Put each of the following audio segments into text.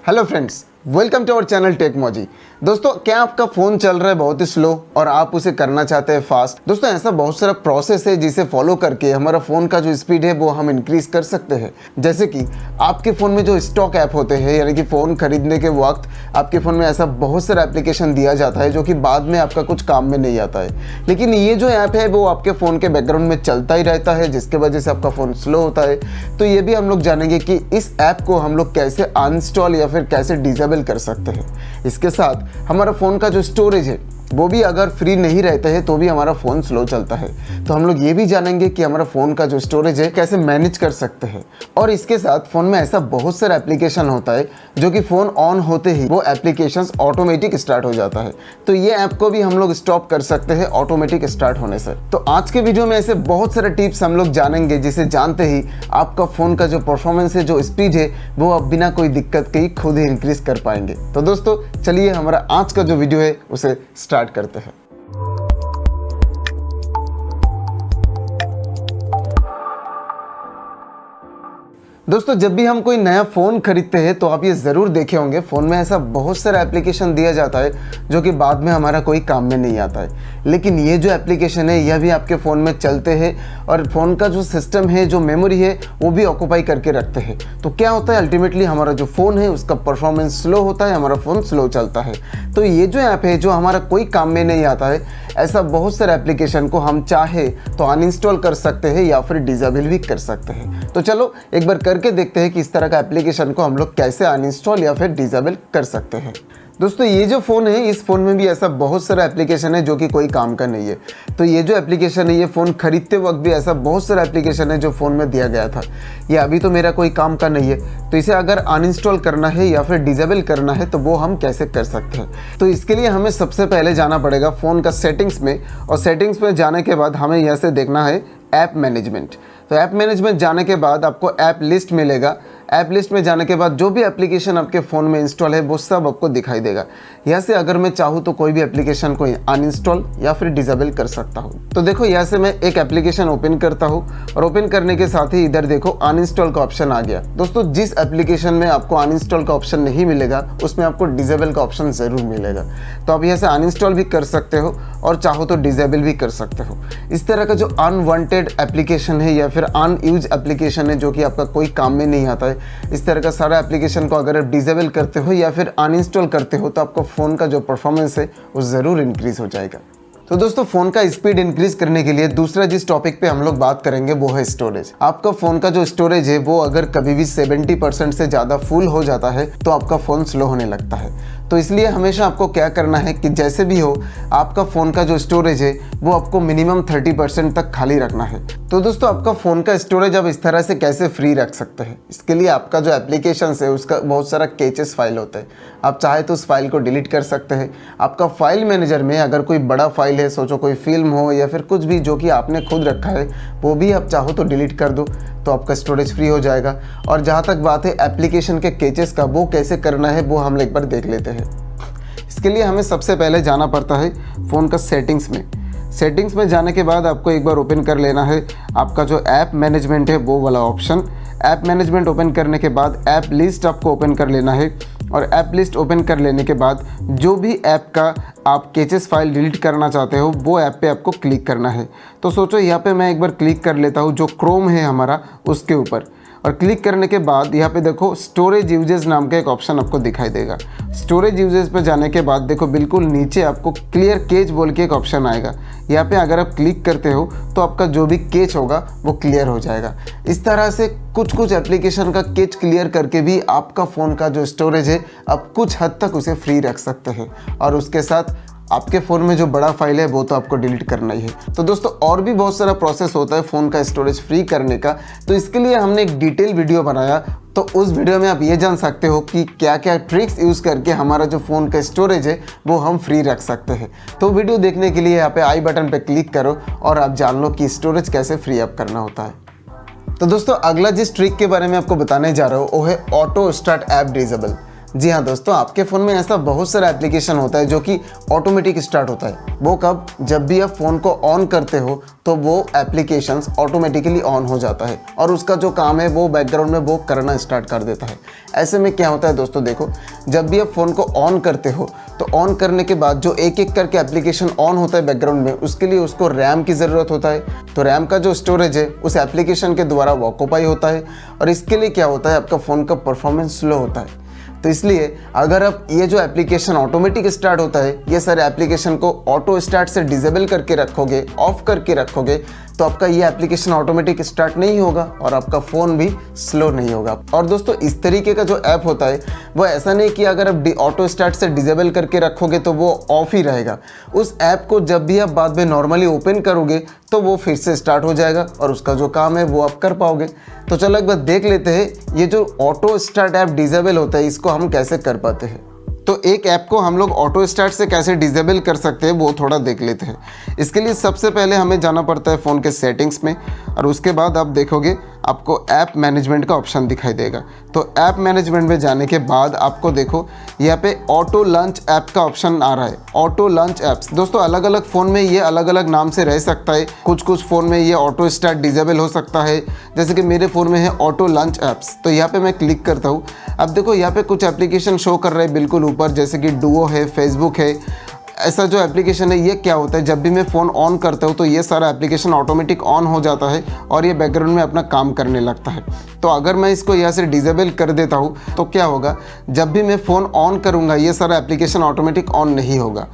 Hello friends, welcome to our channel technology. दोस्तों, क्या आपका फ़ोन चल रहा है बहुत ही स्लो और आप उसे करना चाहते हैं फास्ट? दोस्तों, ऐसा बहुत सारा प्रोसेस है जिसे फॉलो करके हमारा फ़ोन का जो स्पीड है वो हम इंक्रीज कर सकते हैं। जैसे कि आपके फ़ोन में जो स्टॉक ऐप होते हैं, यानी कि फ़ोन खरीदने के वक्त आपके फ़ोन में ऐसा बहुत सारा एप्लीकेशन दिया जाता है जो कि बाद में आपका कुछ काम में नहीं आता है, लेकिन ये जो ऐप है वो आपके फ़ोन के बैकग्राउंड में चलता ही रहता है, जिसके वजह से आपका फ़ोन स्लो होता है। तो ये भी हम लोग जानेंगे कि इस ऐप को हम लोग कैसे अनइंस्टॉल या फिर कैसे डिसेबल कर सकते हैं। इसके साथ हमारा फ़ोन का जो स्टोरेज है वो भी अगर फ्री नहीं रहता है तो भी हमारा फ़ोन स्लो चलता है। तो हम लोग ये भी जानेंगे कि हमारा फ़ोन का जो स्टोरेज है कैसे मैनेज कर सकते हैं। और इसके साथ फ़ोन में ऐसा बहुत सारा एप्लीकेशन होता है जो कि फ़ोन ऑन होते ही वो एप्लीकेशंस ऑटोमेटिक स्टार्ट हो जाता है। तो ये ऐप को भी हम लोग स्टॉप कर सकते हैं ऑटोमेटिक स्टार्ट होने से। तो आज के वीडियो में ऐसे बहुत सारे टिप्स हम लोग जानेंगे जिसे जानते ही आपका फ़ोन का जो परफॉर्मेंस है, जो स्पीड है, वो आप बिना कोई दिक्कत के ही खुद ही इंक्रीज कर पाएंगे। तो दोस्तों, चलिए हमारा आज का जो वीडियो है उसे स्टार्ट करते हैं। दोस्तों, जब भी हम कोई नया फ़ोन खरीदते हैं तो आप ये ज़रूर देखे होंगे फ़ोन में ऐसा बहुत सारा एप्लीकेशन दिया जाता है जो कि बाद में हमारा कोई काम में नहीं आता है। लेकिन ये जो एप्लीकेशन है यह भी आपके फ़ोन में चलते हैं और फ़ोन का जो सिस्टम है, जो मेमोरी है, वो भी ऑक्यूपाई करके रखते हैं। तो क्या होता है, अल्टीमेटली हमारा जो फ़ोन है उसका परफॉर्मेंस स्लो होता है, हमारा फ़ोन स्लो चलता है। तो ये जो ऐप है जो हमारा कोई काम में नहीं आता है, ऐसा बहुत सारे एप्लीकेशन को हम चाहे तो अनइंस्टॉल कर सकते हैं या फिर डिसेबल भी कर सकते हैं। तो चलो एक बार करके देखते हैं कि इस तरह का एप्लीकेशन को हम लोग कैसे अनइंस्टॉल या फिर डिसेबल कर सकते हैं। दोस्तों, ये जो फ़ोन है, इस फ़ोन में भी ऐसा बहुत सारा एप्लीकेशन है जो कि कोई काम का नहीं है। तो ये जो एप्लीकेशन है, ये फ़ोन खरीदते वक्त भी ऐसा बहुत सारा एप्लीकेशन है जो फ़ोन में दिया गया था। ये अभी तो मेरा कोई काम का नहीं है, तो इसे अगर अनइंस्टॉल करना है या फिर डिसेबल करना है तो वो हम कैसे कर सकते हैं। तो इसके लिए हमें सबसे पहले जाना पड़ेगा फ़ोन का सेटिंग्स में, और सेटिंग्स में जाने के बाद हमें यहाँ से देखना है ऐप मैनेजमेंट। तो ऐप मैनेजमेंट जाने के बाद आपको ऐप लिस्ट मिलेगा। ऐप लिस्ट में जाने के बाद जो भी एप्लीकेशन आपके फ़ोन में इंस्टॉल है वो सब आपको दिखाई देगा। यहाँ से अगर मैं चाहूँ तो कोई भी एप्लीकेशन को अनइंस्टॉल या फिर डिसेबल कर सकता हूँ। तो देखो, यहाँ से मैं एक एप्लीकेशन ओपन करता हूँ और ओपन करने के साथ ही इधर देखो अनइंस्टॉल का ऑप्शन आ गया। दोस्तों, जिस एप्लीकेशन में आपको अनइंस्टॉल का ऑप्शन नहीं मिलेगा उसमें आपको डिसेबल का ऑप्शन ज़रूर मिलेगा। तो आप यहाँ से अनइंस्टॉल भी कर सकते हो और चाहो तो डिसेबल भी कर सकते हो। इस तरह का जो अनवांटेड एप्लीकेशन है या फिर अनयूज एप्लीकेशन है जो कि आपका कोई काम में नहीं आता है, इस तरह का सारा एप्लीकेशन को अगर आप डिसेबल करते हो या फिर अनइंस्टॉल करते हो तो आपका फ़ोन का जो परफॉर्मेंस है वो ज़रूर इंक्रीज़ हो जाएगा। तो दोस्तों, फ़ोन का स्पीड इंक्रीज करने के लिए दूसरा जिस टॉपिक पे हम लोग बात करेंगे वो है स्टोरेज। आपका फ़ोन का जो स्टोरेज है वो अगर कभी भी 70% से ज़्यादा फुल हो जाता है तो आपका फ़ोन स्लो होने लगता है। तो इसलिए हमेशा आपको क्या करना है कि जैसे भी हो आपका फ़ोन का जो स्टोरेज है वो आपको मिनिमम 30% तक खाली रखना है। तो दोस्तों, आपका फ़ोन का स्टोरेज आप इस तरह से कैसे फ्री रख सकते हैं, इसके लिए आपका जो एप्लीकेशन है उसका बहुत सारा केचेस फाइल होता है। आप चाहे तो उस फाइल को डिलीट कर सकते हैं। आपका फाइल मैनेजर में अगर कोई बड़ा फाइल है, सोचो कोई फिल्म हो या फिर कुछ भी जो कि आपने खुद रखा है, वो भी आप चाहो तो डिलीट कर दो, तो आपका स्टोरेज फ्री हो जाएगा। और जहाँ तक बात है एप्लीकेशन के केचेस का, वो कैसे करना है वो हम एक बार देख लेते हैं। इसके लिए हमें सबसे पहले जाना पड़ता है फ़ोन का सेटिंग्स में। सेटिंग्स में जाने के बाद आपको एक बार ओपन कर लेना है आपका जो ऐप मैनेजमेंट है वो वाला ऑप्शन। ऐप मैनेजमेंट ओपन करने के बाद ऐप लिस्ट आपको ओपन कर लेना है, और ऐप लिस्ट ओपन कर लेने के बाद जो भी ऐप का आप केचेस फाइल डिलीट करना चाहते हो वो ऐप पे आपको क्लिक करना है। तो सोचो यहाँ पे मैं एक बार क्लिक कर लेता हूँ जो क्रोम है हमारा उसके ऊपर, और क्लिक करने के बाद यहाँ पे देखो स्टोरेज यूजेस नाम का एक ऑप्शन आपको दिखाई देगा। स्टोरेज यूजेस पे जाने के बाद देखो बिल्कुल नीचे आपको क्लियर केच बोल के एक ऑप्शन आएगा। यहाँ पे अगर आप क्लिक करते हो तो आपका जो भी केच होगा वो क्लियर हो जाएगा। इस तरह से कुछ एप्लीकेशन का केच क्लियर करके भी आपका फ़ोन का जो स्टोरेज है आप कुछ हद तक उसे फ्री रख सकते हैं। और उसके साथ आपके फ़ोन में जो बड़ा फाइल है वो तो आपको डिलीट करना ही है। तो दोस्तों, और भी बहुत सारा प्रोसेस होता है फ़ोन का स्टोरेज फ्री करने का, तो इसके लिए हमने एक डिटेल वीडियो बनाया। तो उस वीडियो में आप ये जान सकते हो कि क्या क्या ट्रिक्स यूज़ करके हमारा जो फ़ोन का स्टोरेज है वो हम फ्री रख सकते हैं। तो वीडियो देखने के लिए यहाँ पे आई बटन पे क्लिक करो और आप जान लो कि स्टोरेज कैसे फ्री अप करना होता है। तो दोस्तों, अगला जिस ट्रिक के बारे में आपको बताने जा रहा हूँ वो है ऑटो स्टार्ट ऐप डिसेबल। जी हाँ दोस्तों, आपके फ़ोन में ऐसा बहुत सारा एप्लीकेशन होता है जो कि ऑटोमेटिक स्टार्ट होता है। वो कब? जब भी आप फ़ोन को ऑन करते हो तो वो एप्लीकेशंस ऑटोमेटिकली ऑन हो जाता है और उसका जो काम है वो बैकग्राउंड में वो करना स्टार्ट कर देता है। ऐसे में क्या होता है दोस्तों, देखो, जब भी आप फ़ोन को ऑन करते हो तो ऑन करने के बाद जो एक एक करके एप्लीकेशन ऑन होता है बैकग्राउंड में, उसके लिए उसको रैम की ज़रूरत होता है। तो रैम का जो स्टोरेज है उस एप्लीकेशन के द्वारा वो ऑक्यूपाई होता है और इसके लिए क्या होता है, आपका फ़ोन का परफॉर्मेंस स्लो होता है। तो इसलिए अगर आप ये जो एप्लीकेशन ऑटोमेटिक स्टार्ट होता है, ये सारे एप्लीकेशन को ऑटो स्टार्ट से डिसेबल करके रखोगे, ऑफ करके रखोगे, तो आपका ये एप्लीकेशन ऑटोमेटिक स्टार्ट नहीं होगा और आपका फ़ोन भी स्लो नहीं होगा। और दोस्तों, इस तरीके का जो ऐप होता है वो ऐसा नहीं कि अगर आप ऑटो स्टार्ट से डिसेबल करके रखोगे तो वो ऑफ ही रहेगा। उस ऐप को जब भी आप बाद में नॉर्मली ओपन करोगे तो वो फिर से स्टार्ट हो जाएगा और उसका जो काम है वो आप कर पाओगे। तो चलो एक बार देख लेते हैं ये जो ऑटो स्टार्ट ऐप डिसेबल होता है इसको हम कैसे कर पाते हैं। तो एक ऐप को हम लोग ऑटो स्टार्ट से कैसे डिसेबल कर सकते हैं वो थोड़ा देख लेते हैं। इसके लिए सबसे पहले हमें जाना पड़ता है फ़ोन के सेटिंग्स में और उसके बाद आप देखोगे आपको ऐप मैनेजमेंट का ऑप्शन दिखाई देगा। तो ऐप मैनेजमेंट में जाने के बाद आपको देखो यहाँ पे ऑटो लॉन्च ऐप का ऑप्शन आ रहा है। ऑटो लॉन्च ऐप्स दोस्तों अलग अलग फ़ोन में ये अलग अलग नाम से रह सकता है। कुछ फ़ोन में ये ऑटो स्टार्ट डिसेबल हो सकता है, जैसे कि मेरे फ़ोन में है ऑटो लॉन्च ऐप्स। तो यहाँ पे मैं क्लिक करता हूँ। अब देखो यहाँ पे कुछ एप्लीकेशन शो कर रहे हैं बिल्कुल ऊपर, जैसे कि डुओ है, फेसबुक है। ऐसा जो एप्लीकेशन है ये क्या होता है, जब भी मैं फ़ोन ऑन करता हूँ तो ये सारा एप्लीकेशन ऑटोमेटिक ऑन हो जाता है और ये बैकग्राउंड में अपना काम करने लगता है। तो अगर मैं इसको यहाँ से डिसेबल कर देता हूँ तो क्या होगा, जब भी मैं फ़ोन ऑन करूँगा ये सारा एप्लीकेशन ऑटोमेटिक ऑन नहीं होगा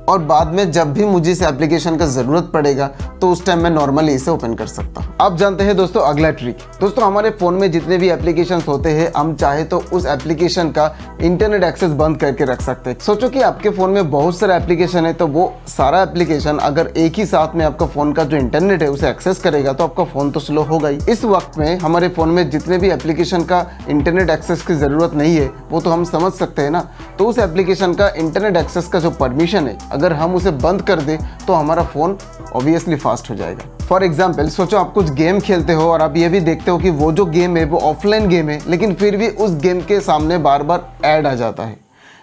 और बाद में जब भी मुझे इस एप्लीकेशन का ज़रूरत पड़ेगा तो उस टाइम मैं नॉर्मली इसे ओपन कर सकता हूँ। अब जानते हैं दोस्तों अगला ट्रिक। दोस्तों हमारे फ़ोन में जितने भी एप्लीकेशंस होते हैं, हम चाहे तो उस एप्लीकेशन का इंटरनेट एक्सेस बंद करके रख सकते हैं। सोचो कि आपके फ़ोन में बहुत सारा एप्लीकेशन है, तो वो सारा एप्लीकेशन अगर एक ही साथ में आपका फ़ोन का जो इंटरनेट है उसे एक्सेस करेगा तो आपका फ़ोन तो स्लो होगा ही। इस वक्त में हमारे फ़ोन में जितने भी एप्लीकेशन का इंटरनेट एक्सेस की ज़रूरत नहीं है वो तो हम समझ सकते हैं ना। तो उस एप्लीकेशन का इंटरनेट एक्सेस का जो परमिशन है अगर हम उसे बंद कर दें तो हमारा फ़ोन ऑब्वियसली फास्ट हो जाएगा। फॉर एग्जाम्पल, सोचो आप कुछ गेम खेलते हो और आप ये भी देखते हो कि वो जो गेम है वो ऑफलाइन गेम है, लेकिन फिर भी उस गेम के सामने बार बार ऐड आ जाता है।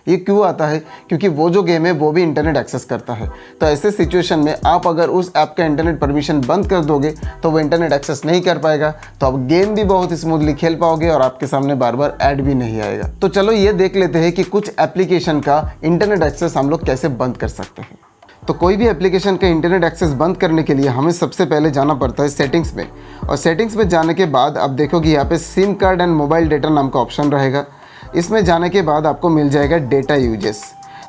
ये क्यों आता है? क्योंकि वो जो गेम है वो भी इंटरनेट एक्सेस करता है। तो ऐसे सिचुएशन में आप अगर उस ऐप का इंटरनेट परमिशन बंद कर दोगे तो वो इंटरनेट एक्सेस नहीं कर पाएगा, तो आप गेम भी बहुत स्मूथली खेल पाओगे और आपके सामने बार बार ऐड भी नहीं आएगा। तो चलो ये देख लेते हैं कि कुछ एप्लीकेशन का इंटरनेट एक्सेस हम लोग कैसे बंद कर सकते हैं। तो कोई भी एप्लीकेशन का इंटरनेट एक्सेस बंद करने के लिए हमें सबसे पहले जाना पड़ता है सेटिंग्स में, और सेटिंग्स में जाने के बाद आप देखोगे यहाँ पे SIM card and mobile data नाम का ऑप्शन रहेगा। इसमें जाने के बाद आपको मिल जाएगा डेटा यूजेस।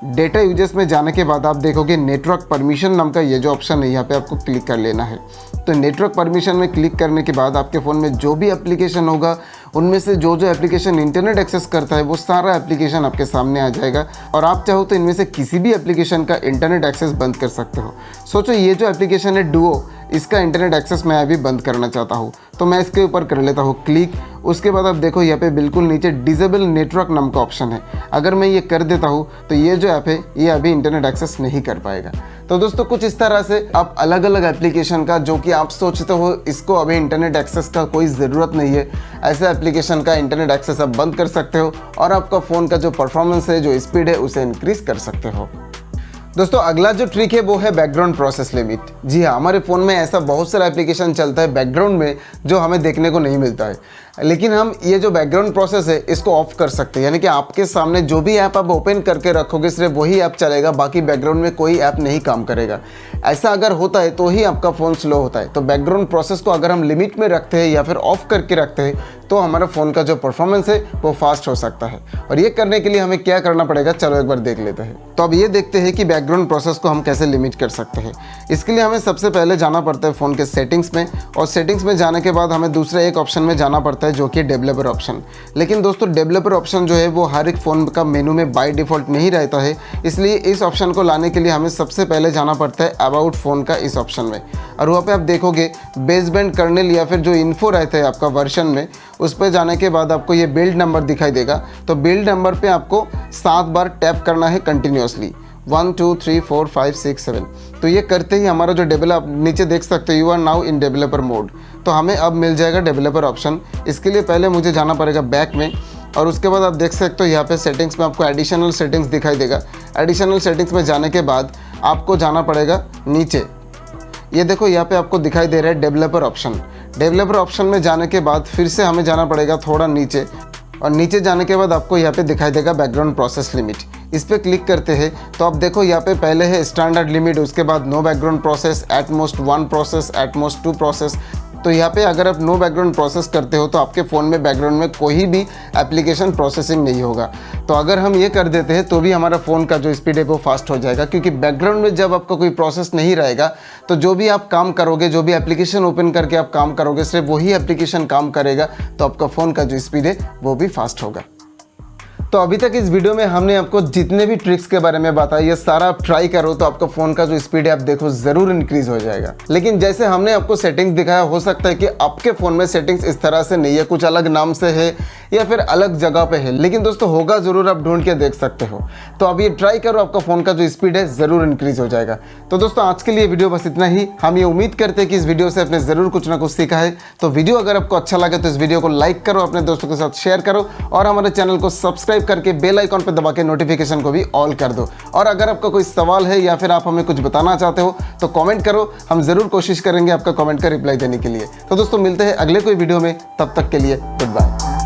डेटा यूजेस में जाने के बाद आप देखोगे नेटवर्क परमिशन नाम का ये जो ऑप्शन है, यहाँ पे आपको क्लिक कर लेना है। तो नेटवर्क परमिशन में क्लिक करने के बाद आपके फ़ोन में जो भी एप्लीकेशन होगा उनमें से जो एप्लीकेशन इंटरनेट एक्सेस करता है वो सारा एप्लीकेशन आपके सामने आ जाएगा और आप चाहो तो इनमें से किसी भी एप्लीकेशन का इंटरनेट एक्सेस बंद कर सकते हो। सोचो ये जो एप्लीकेशन है डुओ, इसका इंटरनेट एक्सेस मैं अभी बंद करना चाहता हूँ, तो मैं इसके ऊपर कर लेता हूँ क्लिक। उसके बाद आप देखो यहाँ पे बिल्कुल नीचे डिसेबल नेटवर्क नाम का ऑप्शन है। अगर मैं ये कर देता हूँ तो ये जो ऐप है ये अभी इंटरनेट एक्सेस नहीं कर पाएगा। तो दोस्तों कुछ इस तरह से आप अलग अलग एप्लीकेशन का जो कि आप सोचते हो इसको अभी इंटरनेट एक्सेस का कोई ज़रूरत नहीं है, ऐसे एप्लीकेशन का इंटरनेट एक्सेस आप बंद कर सकते हो और आपका फ़ोन का जो परफॉर्मेंस है, जो स्पीड है, उसे इंक्रीज़ कर सकते हो। दोस्तों अगला जो ट्रिक है वो है बैकग्राउंड प्रोसेस लिमिट। जी हाँ, हमारे फ़ोन में ऐसा बहुत सारा एप्लीकेशन चलता है बैकग्राउंड में जो हमें देखने को नहीं मिलता है, लेकिन हम ये जो बैकग्राउंड प्रोसेस है इसको ऑफ कर सकते हैं। यानी कि आपके सामने जो भी ऐप आप ओपन करके रखोगे सिर्फ वही ऐप चलेगा, बाकी बैकग्राउंड में कोई ऐप नहीं काम करेगा। ऐसा अगर होता है तो ही आपका फ़ोन स्लो होता है। तो बैकग्राउंड प्रोसेस को अगर हम लिमिट में रखते हैं या फिर ऑफ करके रखते हैं तो हमारा फ़ोन का जो परफॉर्मेंस है वो फास्ट हो सकता है। और ये करने के लिए हमें क्या करना पड़ेगा, चलो एक बार देख लेते हैं। तो अब ये देखते हैं कि बैकग्राउंड प्रोसेस को हम कैसे लिमिट कर सकते हैं। इसके लिए हमें सबसे पहले जाना पड़ता है फ़ोन के सेटिंग्स में, और सेटिंग्स में जाने के बाद हमें दूसरे एक ऑप्शन में जाना पड़ता है जो कि डेवलपर ऑप्शन। लेकिन दोस्तों डेवलपर ऑप्शन जो है वो हर एक फ़ोन का मेनू में बाय डिफ़ॉल्ट नहीं रहता है, इसलिए इस ऑप्शन को लाने के लिए हमें सबसे पहले जाना पड़ता है अबाउट फ़ोन का इस ऑप्शन में। और वहाँ पे आप देखोगे बेसबैंड कर्नेल या फिर जो इन्फो रहता है आपका वर्जन में, उस पर जाने के बाद आपको ये बिल्ड नंबर दिखाई देगा। तो बिल्ड नंबर पे आपको 7 बार टैप करना है कंटिन्यूसली, 1 2 3 4 5 6 7। तो ये करते ही हमारा जो डेवलप नीचे देख सकते हो, you are now in developer mode, तो हमें अब मिल जाएगा डेवलपर ऑप्शन। इसके लिए पहले मुझे जाना पड़ेगा बैक में, और उसके बाद आप देख सकते हो यहाँ पे सेटिंग्स में आपको एडिशनल सेटिंग्स दिखाई देगा। एडिशनल सेटिंग्स में जाने के बाद आपको जाना पड़ेगा नीचे। ये देखो यहाँ पे आपको दिखाई दे रहा है डेवलपर ऑप्शन। डेवलपर ऑप्शन में जाने के बाद फिर से हमें जाना पड़ेगा थोड़ा नीचे, और नीचे जाने के बाद आपको यहाँ पे दिखाई देगा बैकग्राउंड प्रोसेस लिमिट। इस पर क्लिक करते हैं तो आप देखो यहाँ पे पहले है स्टैंडर्ड लिमिट, उसके बाद no background process, at most 1 process, at most 2 process. तो यहाँ पे अगर आप नो बैकग्राउंड प्रोसेस करते हो तो आपके फ़ोन में बैकग्राउंड में कोई भी एप्लीकेशन प्रोसेसिंग नहीं होगा। तो अगर हम ये कर देते हैं तो भी हमारा फ़ोन का जो स्पीड है वो फास्ट हो जाएगा, क्योंकि बैकग्राउंड में जब आपका कोई प्रोसेस नहीं रहेगा तो जो भी आप काम करोगे, जो भी एप्लीकेशन ओपन करके आप काम करोगे, सिर्फ वही एप्लीकेशन काम करेगा, तो आपका फ़ोन का जो स्पीड है वो भी फास्ट होगा। तो अभी तक इस वीडियो में हमने आपको जितने भी ट्रिक्स के बारे में बताया, ये सारा आप ट्राई करो तो आपका फ़ोन का जो स्पीड है आप देखो ज़रूर इंक्रीज़ हो जाएगा। लेकिन जैसे हमने आपको सेटिंग्स दिखाया, हो सकता है कि आपके फ़ोन में सेटिंग्स इस तरह से नहीं है, कुछ अलग नाम से है या फिर अलग जगह पे है, लेकिन दोस्तों होगा ज़रूर, आप ढूंढ के देख सकते हो। तो अब ये ट्राई करो, आपका फ़ोन का जो स्पीड है ज़रूर इंक्रीज़ हो जाएगा। तो दोस्तों आज के लिए वीडियो बस इतना ही। हम ये उम्मीद करते हैं कि इस वीडियो से आपने ज़रूर कुछ ना कुछ सीखा है। तो वीडियो अगर आपको अच्छा लगे तो इस वीडियो को लाइक करो, अपने दोस्तों के साथ शेयर करो, और हमारे चैनल को सब्सक्राइब करके बेल आइकॉन पर दबा के नोटिफिकेशन को भी ऑल कर दो। और अगर आपका कोई सवाल है या फिर आप हमें कुछ बताना चाहते हो तो कमेंट करो, हम ज़रूर कोशिश करेंगे आपका कमेंट का रिप्लाई देने के लिए। तो दोस्तों मिलते हैं अगले कोई वीडियो में, तब तक के लिए गुड बाय।